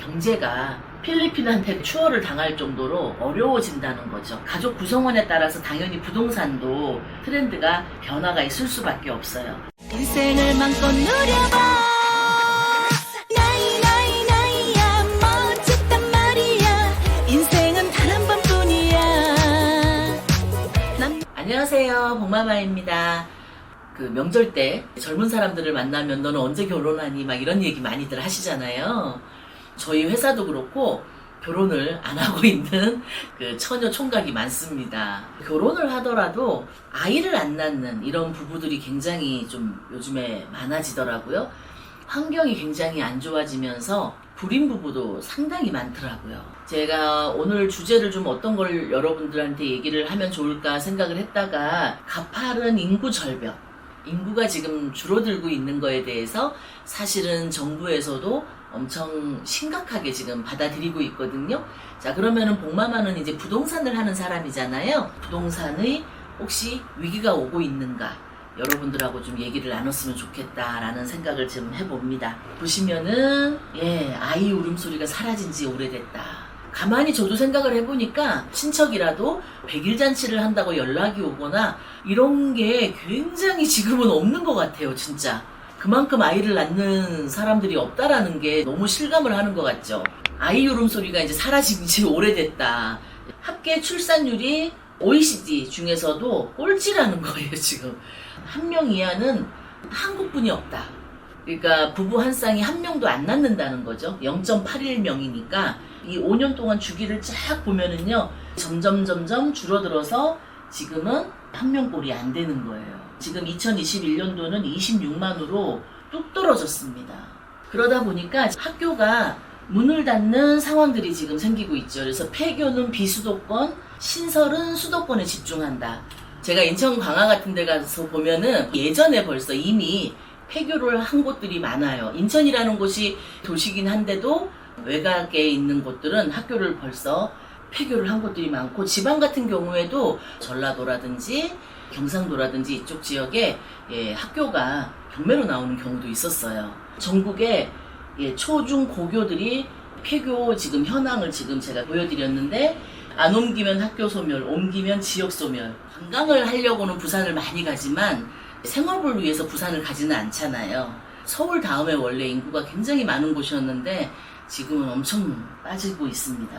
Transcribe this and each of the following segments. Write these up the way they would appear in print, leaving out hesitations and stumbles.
경제가 필리핀한테 추월을 당할 정도로 어려워진다는 거죠. 가족 구성원에 따라서 당연히 부동산도 트렌드가 변화가 있을 수밖에 없어요. 인생을 맘껏 누려봐. 나이야 멋졌단 말이야. 인생은 단 한 번뿐이야. 안녕하세요, 복마마입니다. 그 명절 때 젊은 사람들을 만나면 너는 언제 결혼하니 막 이런 얘기 많이들 하시잖아요. 저희 회사도 그렇고 결혼을 안 하고 있는 그 처녀 총각이 많습니다. 결혼을 하더라도 아이를 안 낳는 이런 부부들이 굉장히 좀 요즘에 많아지더라고요. 환경이 굉장히 안 좋아지면서 불임 부부도 상당히 많더라고요. 제가 오늘 주제를 좀 어떤 걸 여러분들한테 얘기를 하면 좋을까 생각을 했다가 가파른 인구 절벽, 인구가 지금 줄어들고 있는 거에 대해서 사실은 정부에서도 엄청 심각하게 지금 받아들이고 있거든요. 자, 그러면은 복마마는 이제 부동산을 하는 사람이잖아요. 부동산의 혹시 위기가 오고 있는가? 여러분들하고 좀 얘기를 나눴으면 좋겠다라는 생각을 좀 해봅니다. 보시면은 아이 울음소리가 사라진 지 오래됐다. 가만히 저도 생각을 해보니까 친척이라도 100일 잔치를 한다고 연락이 오거나 이런 게 굉장히 지금은 없는 것 같아요, 진짜. 그만큼 아이를 낳는 사람들이 없다라는 게 너무 실감을 하는 것 같죠. 아이 울음소리가 이제 사라진 지 오래됐다. 합계 출산율이 OECD 중에서도 꼴찌라는 거예요, 지금. 한 명 이하는 한국분이 없다. 그러니까 부부 한 쌍이 한 명도 안 낳는다는 거죠. 0.81명이니까 이 5년 동안 주기를 쫙 보면은요, 점점 줄어들어서 지금은 한 명꼴이 안 되는 거예요. 지금 2021년도는 26만으로 뚝 떨어졌습니다. 그러다 보니까 학교가 문을 닫는 상황들이 지금 생기고 있죠. 그래서 폐교는 비수도권, 신설은 수도권에 집중한다. 제가 인천 광화 같은 데 가서 보면은 예전에 벌써 이미 폐교를 한 곳들이 많아요. 인천이라는 곳이 도시긴 한데도 외곽에 있는 곳들은 학교를 벌써 폐교를 한 곳들이 많고, 지방 같은 경우에도 전라도라든지 경상도라든지 이쪽 지역에 학교가 경매로 나오는 경우도 있었어요. 전국에 초중 고교들이 폐교 지금 현황을 지금 제가 보여드렸는데, 안 옮기면 학교 소멸, 옮기면 지역 소멸. 관광을 하려고는 부산을 많이 가지만 생업을 위해서 부산을 가지는 않잖아요. 서울 다음에 원래 인구가 굉장히 많은 곳이었는데 지금은 엄청 빠지고 있습니다.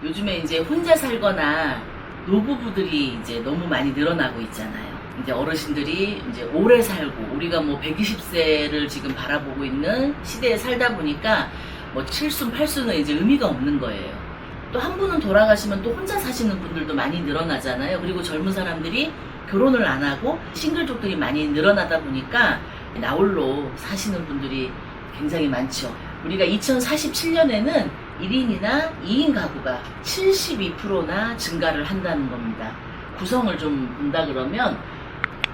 요즘에 이제 혼자 살거나 노부부들이 이제 너무 많이 늘어나고 있잖아요. 이제 어르신들이 이제 오래 살고, 우리가 뭐 120세를 지금 바라보고 있는 시대에 살다 보니까 뭐 7순, 8순은 이제 의미가 없는 거예요. 또 한 분은 돌아가시면 또 혼자 사시는 분들도 많이 늘어나잖아요. 그리고 젊은 사람들이 결혼을 안 하고 싱글족들이 많이 늘어나다 보니까 나홀로 사시는 분들이 굉장히 많죠. 우리가 2047년에는 1인이나 2인 가구가 72%나 증가를 한다는 겁니다. 구성을 좀 본다 그러면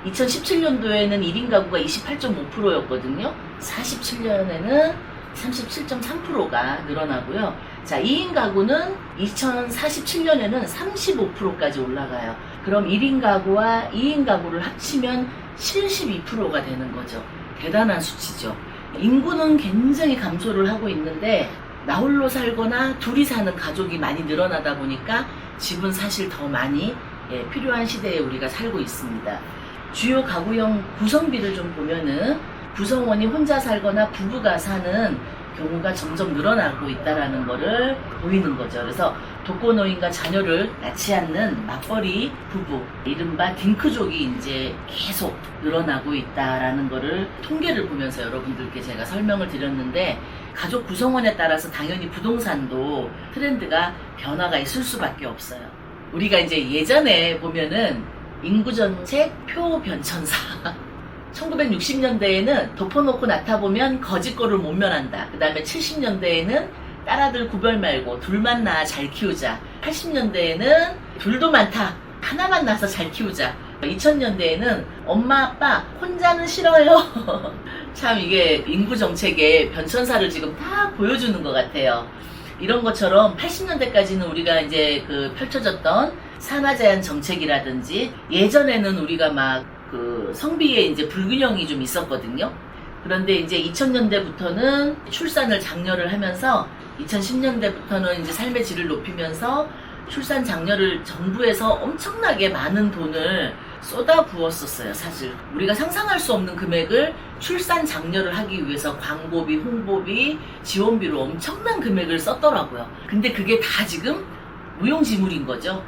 2017년도에는 1인 가구가 28.5%였거든요. 47년에는 37.3%가 늘어나고요. 자, 2인 가구는 2047년에는 35%까지 올라가요. 그럼 1인 가구와 2인 가구를 합치면 72%가 되는 거죠. 대단한 수치죠. 인구는 굉장히 감소를 하고 있는데 나홀로 살거나 둘이 사는 가족이 많이 늘어나다 보니까 집은 사실 더 많이 필요한 시대에 우리가 살고 있습니다. 주요 가구형 구성비를 좀 보면은 구성원이 혼자 살거나 부부가 사는 경우가 점점 늘어나고 있다라는 거를 보이는 거죠. 그래서 독거노인과 자녀를 낳지 않는 맞벌이 부부, 이른바 딩크족이 이제 계속 늘어나고 있다라는 거를 통계를 보면서 여러분들께 제가 설명을 드렸는데, 가족 구성원에 따라서 당연히 부동산도 트렌드가 변화가 있을 수밖에 없어요. 우리가 이제 예전에 보면은 인구정책 표변천사 1960년대에는 덮어놓고 낳다보면 거지 거를 못 면한다. 그 다음에 70년대에는 딸아들 구별 말고 둘만 낳아 잘 키우자. 80년대에는 둘도 많다, 하나만 낳아서 잘 키우자. 2000년대에는 엄마 아빠 혼자는 싫어요. 참 이게 인구정책의 변천사를 지금 다 보여주는 것 같아요. 이런 것처럼 80년대까지는 우리가 이제 그 펼쳐졌던 산하제한 정책이라든지, 예전에는 우리가 막 그 성비에 이제 불균형이 좀 있었거든요. 그런데 이제 2000년대부터는 출산을 장려를 하면서 2010년대부터는 이제 삶의 질을 높이면서 출산 장려를 정부에서 엄청나게 많은 돈을 쏟아 부었었어요. 사실 우리가 상상할 수 없는 금액을 출산 장려를 하기 위해서 광고비, 홍보비, 지원비로 엄청난 금액을 썼더라고요. 근데 그게 다 지금 무용지물인 거죠.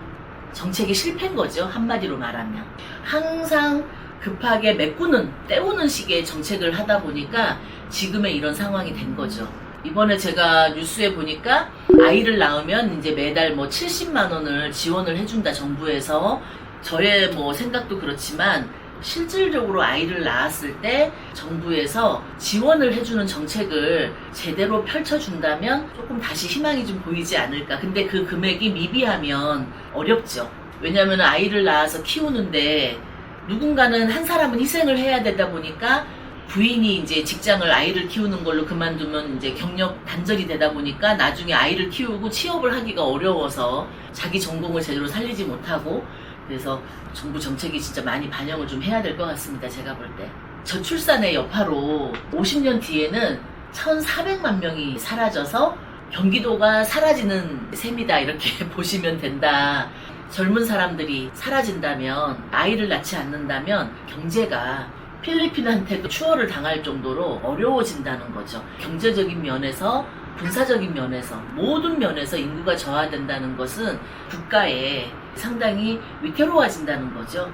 정책이 실패인 거죠. 한마디로 말하면. 항상 급하게 때우는 식의 정책을 하다 보니까 지금의 이런 상황이 된 거죠. 이번에 제가 뉴스에 보니까 아이를 낳으면 이제 매달 뭐 70만 원을 지원을 해준다, 정부에서. 저의 뭐 생각도 그렇지만 실질적으로 아이를 낳았을 때 정부에서 지원을 해주는 정책을 제대로 펼쳐준다면 조금 다시 희망이 좀 보이지 않을까. 근데 그 금액이 미비하면 어렵죠. 왜냐하면 아이를 낳아서 키우는데 누군가는, 한 사람은 희생을 해야 되다 보니까 부인이 이제 직장을 아이를 키우는 걸로 그만두면 이제 경력 단절이 되다 보니까 나중에 아이를 키우고 취업을 하기가 어려워서 자기 전공을 제대로 살리지 못하고, 그래서 정부 정책이 진짜 많이 반영을 좀 해야 될 것 같습니다. 제가 볼 때. 저출산의 여파로 50년 뒤에는 1,400만 명이 사라져서 경기도가 사라지는 셈이다, 이렇게 보시면 된다. 젊은 사람들이 사라진다면, 아이를 낳지 않는다면 경제가 필리핀한테도 추월을 당할 정도로 어려워진다는 거죠. 경제적인 면에서, 군사적인 면에서, 모든 면에서 인구가 저하된다는 것은 국가에 상당히 위태로워진다는 거죠.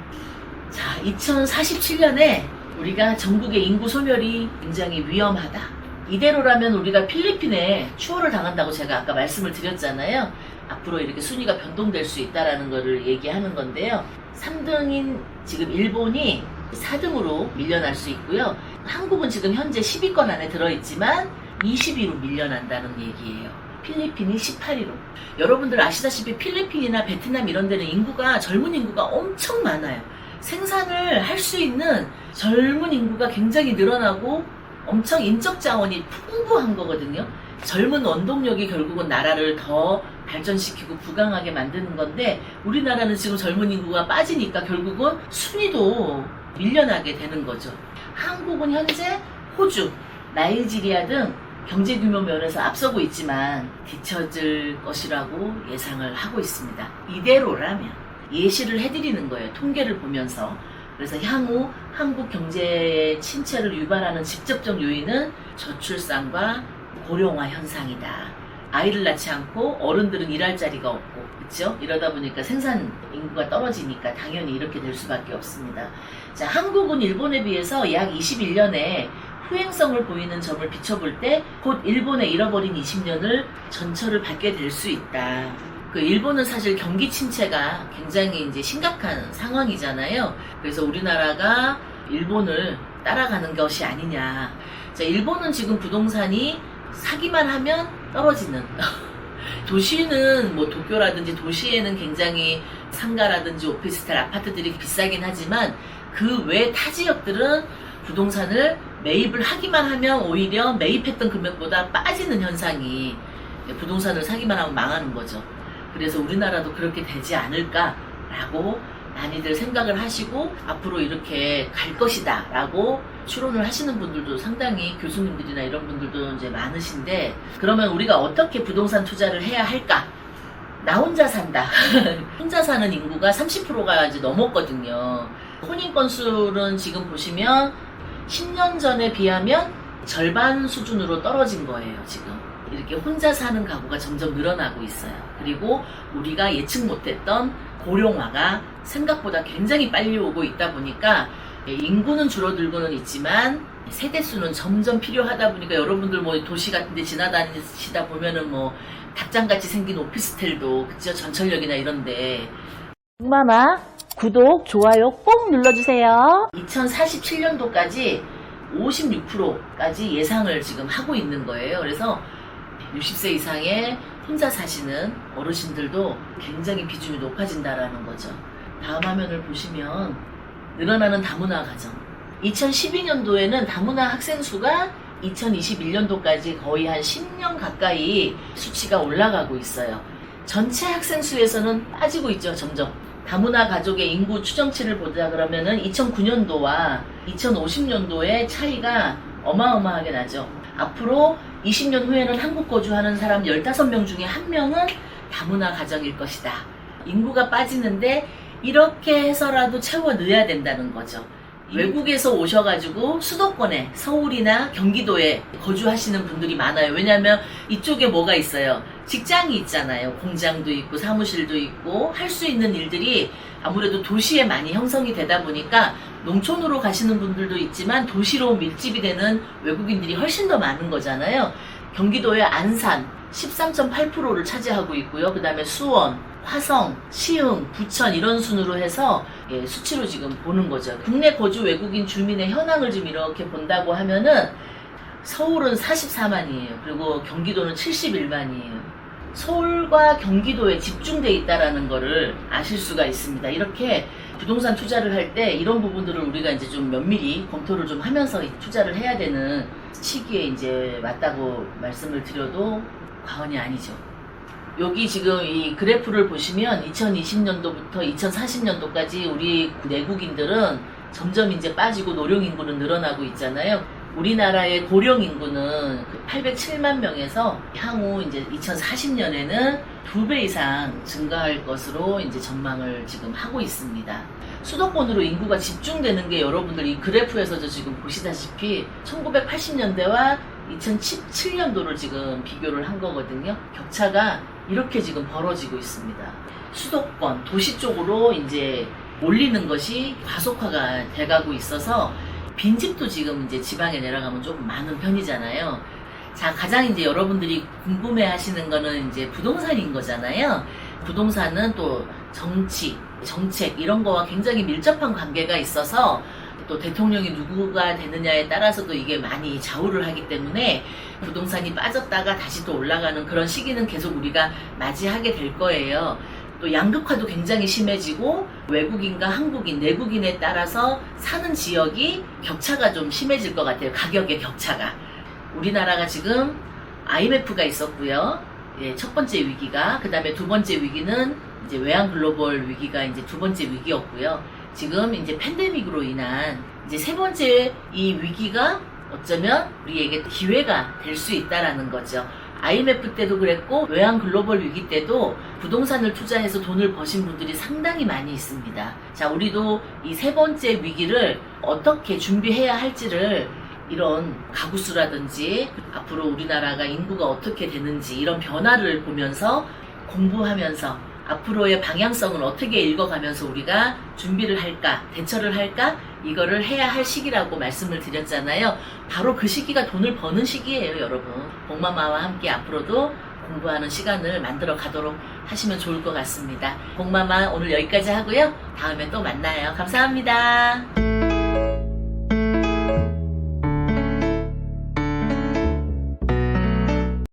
자, 2047년에 우리가 전국의 인구 소멸이 굉장히 위험하다. 이대로라면 우리가 필리핀에 추월을 당한다고 제가 아까 말씀을 드렸잖아요. 앞으로 이렇게 순위가 변동될 수 있다라는 거를 얘기하는 건데요. 3등인 지금 일본이 4등으로 밀려날 수 있고요. 한국은 지금 현재 10위권 안에 들어있지만 20위로 밀려난다는 얘기예요. 필리핀이 18위로. 여러분들 아시다시피 필리핀이나 베트남 이런 데는 젊은 인구가 엄청 많아요. 생산을 할 수 있는 젊은 인구가 굉장히 늘어나고 엄청 인적 자원이 풍부한 거거든요. 젊은 원동력이 결국은 나라를 더 발전시키고 부강하게 만드는 건데, 우리나라는 지금 젊은 인구가 빠지니까 결국은 순위도 밀려나게 되는 거죠. 한국은 현재 호주, 나이지리아 등 경제 규모 면에서 앞서고 있지만 뒤처질 것이라고 예상을 하고 있습니다. 이대로라면 예시를 해드리는 거예요. 통계를 보면서. 그래서 향후 한국 경제 침체를 유발하는 직접적 요인은 저출산과 고령화 현상이다. 아이를 낳지 않고 어른들은 일할 자리가 없고, 그렇죠? 이러다 보니까 생산 인구가 떨어지니까 당연히 이렇게 될 수밖에 없습니다. 자, 한국은 일본에 비해서 약 21년에 후행성을 보이는 점을 비춰볼 때 곧 일본의 잃어버린 20년을 전철을 밟게 될 수 있다. 그 일본은 사실 경기 침체가 굉장히 이제 심각한 상황이잖아요. 그래서 우리나라가 일본을 따라가는 것이 아니냐. 자, 일본은 지금 부동산이 사기만 하면 떨어지는. 도시는 뭐 도쿄라든지 도시에는 굉장히 상가라든지 오피스텔, 아파트들이 비싸긴 하지만 그 외 타 지역들은 부동산을 매입을 하기만 하면 오히려 매입했던 금액보다 빠지는 현상이, 부동산을 사기만 하면 망하는 거죠. 그래서 우리나라도 그렇게 되지 않을까라고 많이들 생각을 하시고 앞으로 이렇게 갈 것이다 라고 추론을 하시는 분들도 상당히, 교수님들이나 이런 분들도 이제 많으신데, 그러면 우리가 어떻게 부동산 투자를 해야 할까? 나 혼자 산다. 혼자 사는 인구가 30%가 이제 넘었거든요. 혼인 건수는 지금 보시면 10년 전에 비하면 절반 수준으로 떨어진 거예요, 지금. 이렇게 혼자 사는 가구가 점점 늘어나고 있어요. 그리고 우리가 예측 못했던 고령화가 생각보다 굉장히 빨리 오고 있다 보니까 인구는 줄어들고는 있지만 세대수는 점점 필요하다 보니까, 여러분들 뭐 도시 같은 데 지나다니시다 보면은 뭐 닭장같이 생긴 오피스텔도, 그죠? 전철역이나 이런데. 엄마마 구독, 좋아요 꼭 눌러주세요. 2047년도까지 56%까지 예상을 지금 하고 있는 거예요. 그래서 60세 이상의 혼자 사시는 어르신들도 굉장히 비중이 높아진다라는 거죠. 다음 화면을 보시면 늘어나는 다문화 가정. 2012년도에는 다문화 학생 수가 2021년도까지 거의 한 10년 가까이 수치가 올라가고 있어요. 전체 학생 수에서는 빠지고 있죠, 점점. 다문화 가족의 인구 추정치를 보자 그러면은 2009년도와 2050년도의 차이가 어마어마하게 나죠. 앞으로 20년 후에는 한국 거주하는 사람 15명 중에 1명은 다문화 가정일 것이다. 인구가 빠지는데 이렇게 해서라도 채워 넣어야 된다는 거죠. 외국에서 오셔가지고 수도권에 서울이나 경기도에 거주하시는 분들이 많아요. 왜냐하면 이쪽에 뭐가 있어요? 직장이 있잖아요. 공장도 있고 사무실도 있고 할 수 있는 일들이 아무래도 도시에 많이 형성이 되다 보니까 농촌으로 가시는 분들도 있지만 도시로 밀집이 되는 외국인들이 훨씬 더 많은 거잖아요. 경기도의 안산 13.8%를 차지하고 있고요. 그 다음에 수원, 화성, 시흥, 부천 이런 순으로 해서 수치로 지금 보는 거죠. 국내 거주 외국인 주민의 현황을 좀 이렇게 본다고 하면은 서울은 44만이에요. 그리고 경기도는 71만이에요. 서울과 경기도에 집중돼 있다라는 거를 아실 수가 있습니다. 이렇게 부동산 투자를 할 때 이런 부분들을 우리가 이제 좀 면밀히 검토를 좀 하면서 투자를 해야 되는 시기에 이제 맞다고 말씀을 드려도 과언이 아니죠. 여기 지금 이 그래프를 보시면 2020년도부터 2040년도까지 우리 내국인들은 점점 이제 빠지고 노령 인구는 늘어나고 있잖아요. 우리나라의 고령 인구는 807만 명에서 향후 이제 2040년에는 2배 이상 증가할 것으로 이제 전망을 지금 하고 있습니다. 수도권으로 인구가 집중되는 게 여러분들 이 그래프에서도 지금 보시다시피 1980년대와 2017년도를 지금 비교를 한 거거든요. 격차가 이렇게 지금 벌어지고 있습니다. 수도권, 도시 쪽으로 이제 몰리는 것이 과속화가 돼가고 있어서 빈집도 지금 이제 지방에 내려가면 조금 많은 편이잖아요. 자, 가장 이제 여러분들이 궁금해 하시는 거는 이제 부동산인 거잖아요. 부동산은 또 정치, 정책 이런 거와 굉장히 밀접한 관계가 있어서 또 대통령이 누구가 되느냐에 따라서도 이게 많이 좌우를 하기 때문에 부동산이 빠졌다가 다시 또 올라가는 그런 시기는 계속 우리가 맞이하게 될 거예요. 또 양극화도 굉장히 심해지고 외국인과 한국인, 내국인에 따라서 사는 지역이 격차가 좀 심해질 것 같아요. 가격의 격차가. 우리나라가 지금 IMF가 있었고요. 예, 첫 번째 위기가, 그 다음에 두 번째 위기는 이제 외환 글로벌 위기가 이제 두 번째 위기였고요. 지금 이제 팬데믹으로 인한 이제 세 번째 이 위기가 어쩌면 우리에게 기회가 될 수 있다라는 거죠. IMF 때도 그랬고 외환 글로벌 위기 때도 부동산을 투자해서 돈을 버신 분들이 상당히 많이 있습니다. 자, 우리도 이 세 번째 위기를 어떻게 준비해야 할지를 이런 가구수라든지 앞으로 우리나라가 인구가 어떻게 되는지 이런 변화를 보면서 공부하면서 앞으로의 방향성을 어떻게 읽어가면서 우리가 준비를 할까, 대처를 할까, 이거를 해야 할 시기라고 말씀을 드렸잖아요. 바로 그 시기가 돈을 버는 시기예요, 여러분. 복마마와 함께 앞으로도 공부하는 시간을 만들어 가도록 하시면 좋을 것 같습니다. 복마마 오늘 여기까지 하고요. 다음에 또 만나요. 감사합니다.